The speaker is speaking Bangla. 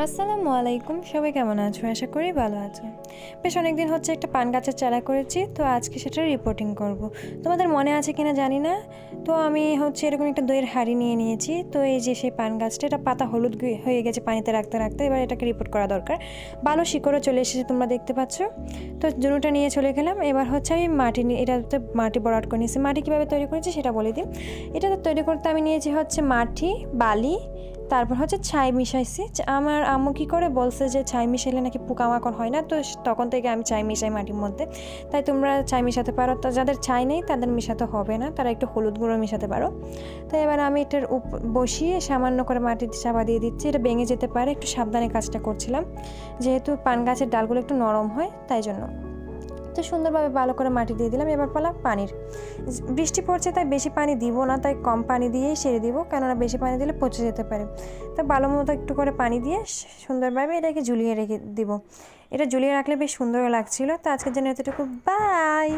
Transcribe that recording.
আসসালামু আলাইকুম, সবাই কেমন আছো? আশা করি ভালো আছো। বেশ অনেকদিন হচ্ছে একটা পান গাছের চারা করেছি, তো আজকে সেটা রিপোর্টিং করব। তোমাদের মনে আছে কিনা জানি না। তো আমি হচ্ছে এরকম একটা দইয়ের হাঁড়ি নিয়ে নিয়েছি। তো এই যে সেই পান গাছটা, এটা পাতা হলুদ হয়ে গেছে পানিতে রাখতে রাখতে, এবার এটাকে রিপোর্ট করা দরকার। ভালো শিকড়ও চলে এসেছে, তোমরা দেখতে পাচ্ছ। তো জুনুটা নিয়ে চলে গেলাম। এবার হচ্ছে আমি মাটি নিয়ে এটাতে মাটি বরাট করে নিয়েছি। মাটি কীভাবে তৈরি করেছি সেটা বলে দিই। এটাতে তৈরি করতে আমি নিয়েছি হচ্ছে মাটি, বালি, তারপর হচ্ছে ছাই মিশাইছি। আমার আম্মু কী করে বলছে যে ছাই মিশাইলে নাকি পোকামাকড় হয় না, তো তখন থেকে আমি ছাই মিশাই মাটির মধ্যে। তাই তোমরা ছাই মিশাতে পারো, তো যাদের ছাই নেই তাদের মিশাতে হবে না, তারা একটু হলুদ গুঁড়ো মিশাতে পারো। তো এবার আমি এটার বসিয়ে সামান্য করে মাটির চাপা দিয়ে দিচ্ছি। এটা ভেঙে যেতে পারে, একটু সাবধানে কাজটা করছিলাম, যেহেতু পান গাছের ডালগুলো একটু নরম হয় তাই জন্য। তো সুন্দরভাবে ভালো করে মাটি দিয়ে দিলাম। এবার পালা পানির। বৃষ্টি পড়ছে তাই বেশি পানি দিব না, তাই কম পানি দিয়েই সেরে দিব, কেননা বেশি পানি দিলে পচে যেতে পারে। তো ভালো মতো একটু করে পানি দিয়ে সুন্দরভাবে এটাকে ঝুলিয়ে রেখে দিব। এটা ঝুলিয়ে রাখলে বেশ সুন্দর লাগছিল। তো আজকের জন্য এতটুকু, বাই।